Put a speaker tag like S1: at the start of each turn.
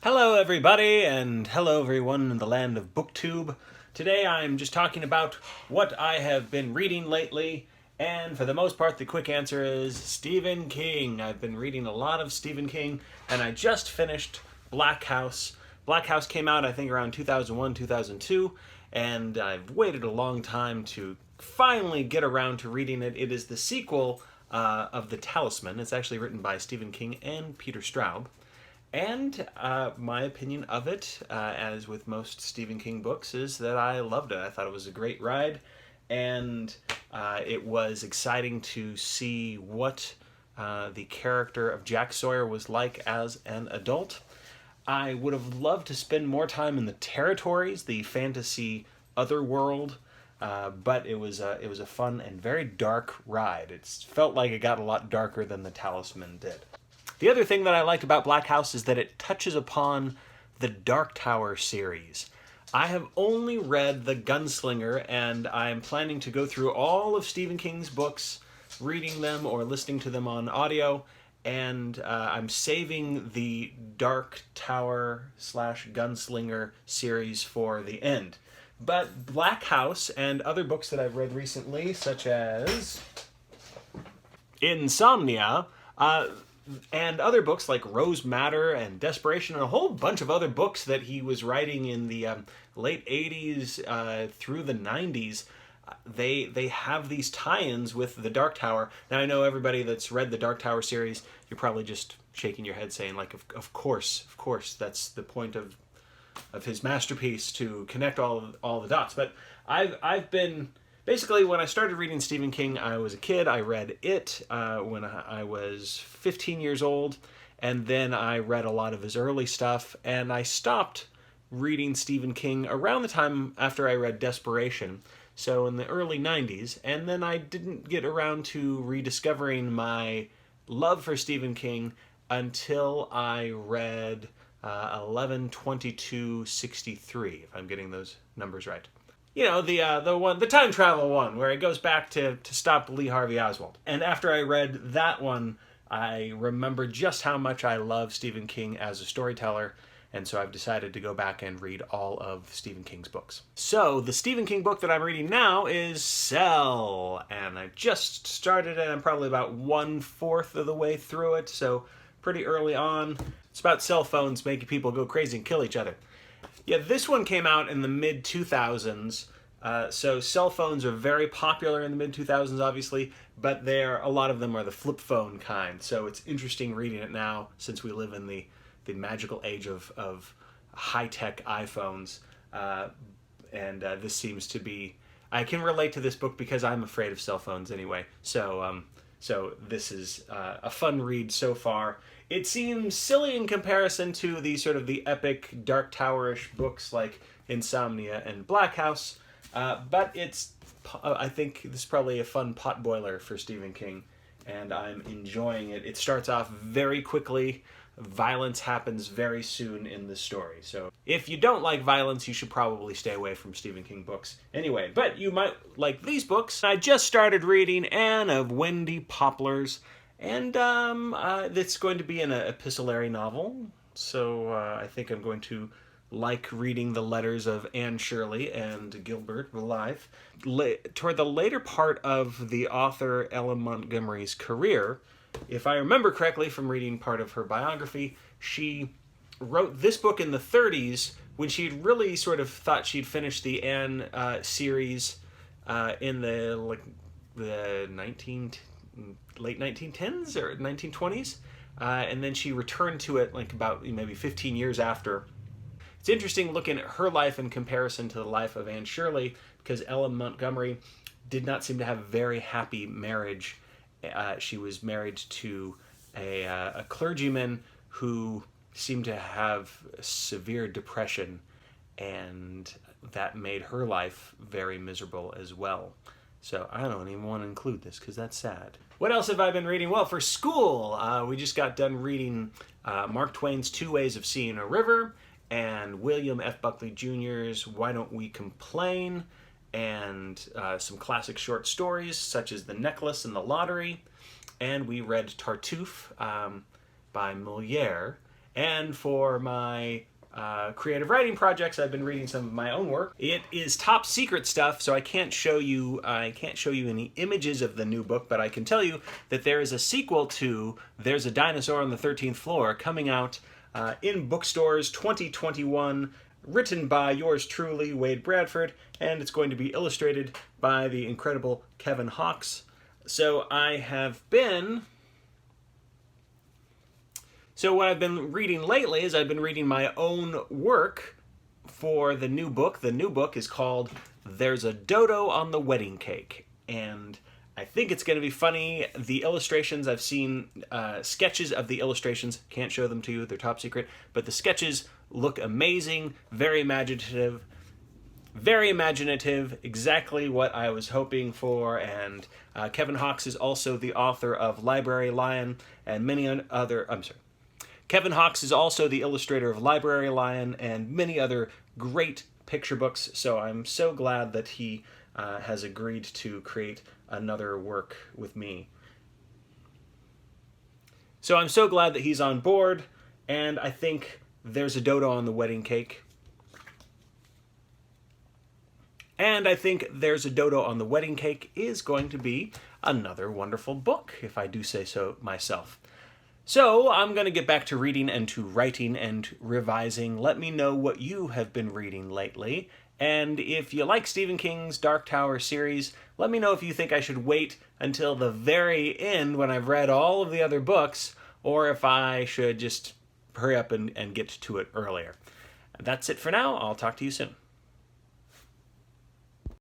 S1: Hello everybody, and hello everyone in the land of BookTube. Today I'm just talking about what I have been reading lately, and for the most part the quick answer is Stephen King. I've been reading a lot of Stephen King, and I just finished Black House. Black House came out I think around 2001, 2002, and I've waited a long time to finally get around to reading it. It is the sequel of The Talisman. It's actually written by Stephen King and Peter Straub. And my opinion of it, as with most Stephen King books, is that I loved it. I thought it was a great ride, and it was exciting to see what the character of Jack Sawyer was like as an adult. I would have loved to spend more time in the territories, the fantasy otherworld, but it was a fun and very dark ride. It felt like it got a lot darker than The Talisman did. The other thing that I liked about Black House is that it touches upon the Dark Tower series. I have only read The Gunslinger, and I'm planning to go through all of Stephen King's books, reading them or listening to them on audio, and I'm saving the Dark Tower / Gunslinger series for the end. But Black House and other books that I've read recently, such as Insomnia, and other books like Rose Madder and Desperation, and a whole bunch of other books that he was writing in the late 80s through the 90s, they have these tie-ins with the Dark Tower. Now I know everybody that's read the Dark Tower series, you're probably just shaking your head saying, like, of course, that's the point of his masterpiece, to connect all the dots. But I've been... Basically, when I started reading Stephen King, I was a kid. I read It when I was 15 years old, and then I read a lot of his early stuff, and I stopped reading Stephen King around the time after I read Desperation, so in the early 90s, and then I didn't get around to rediscovering my love for Stephen King until I read 11/22/63, if I'm getting those numbers right. You know, the time travel one, where it goes back to stop Lee Harvey Oswald. And after I read that one, I remember just how much I love Stephen King as a storyteller, and so I've decided to go back and read all of Stephen King's books. So, the Stephen King book that I'm reading now is Cell, and I just started it. I'm probably about 1/4 of the way through it, so pretty early on. It's about cell phones making people go crazy and kill each other. Yeah, this one came out in the mid-2000s, so cell phones are very popular in the mid-2000s, obviously, but a lot of them are the flip phone kind, so it's interesting reading it now, since we live in the magical age of high-tech iPhones, and this seems to be... I can relate to this book because I'm afraid of cell phones anyway, so this is a fun read so far. It seems silly in comparison to the epic Dark Tower-ish books like Insomnia and Black House, but I think this is probably a fun potboiler for Stephen King, and I'm enjoying it. It starts off very quickly. Violence happens very soon in the story, so if you don't like violence, you should probably stay away from Stephen King books anyway, but you might like these books. I just started reading Anne of Windy Poplars, and it's going to be an epistolary novel, so I think I'm going to like reading the letters of Anne Shirley and Gilbert Blythe. Toward the later part of the author Ellen Montgomery's career, if I remember correctly from reading part of her biography, she wrote this book in the 30s when she'd really sort of thought she'd finished the Anne series in the late 1910s or 1920s, and then she returned to it about maybe 15 years after. It's interesting looking at her life in comparison to the life of Anne Shirley, because Ellen Montgomery did not seem to have a very happy marriage. She was married to a clergyman who seemed to have severe depression, and that made her life very miserable as well. So I don't even want to include this because that's sad. What else have I been reading? Well, for school, we just got done reading Mark Twain's Two Ways of Seeing a River and William F. Buckley Jr.'s Why Don't We Complain, and some classic short stories such as The Necklace and the Lottery. And we read Tartuffe by Molière. And for my creative writing projects, I've been reading some of my own work. It is top secret stuff, so I can't show you any images of the new book, but I can tell you that there is a sequel to There's a Dinosaur on the 13th Floor coming out in bookstores 2021, written by yours truly, Wade Bradford, and it's going to be illustrated by the incredible Kevin Hawkes. So what I've been reading lately is I've been reading my own work for the new book. The new book is called There's a Dodo on the Wedding Cake, and I think it's going to be funny. The illustrations, I've seen sketches of the illustrations. Can't show them to you, they're top secret, but the sketches look amazing, very imaginative, exactly what I was hoping for. And Kevin Hawkes is also the author of Library Lion and many other, Kevin Hawkes is also the illustrator of Library Lion and many other great picture books, so I'm so glad that he has agreed to create another work with me. So I'm so glad that he's on board, and I think There's a Dodo on the Wedding Cake. And I think There's a Dodo on the Wedding Cake is going to be another wonderful book, if I do say so myself. So I'm going to get back to reading and to writing and revising. Let me know what you have been reading lately. And if you like Stephen King's Dark Tower series, let me know if you think I should wait until the very end when I've read all of the other books, or if I should just hurry up and get to it earlier. That's it for now. I'll talk to you soon.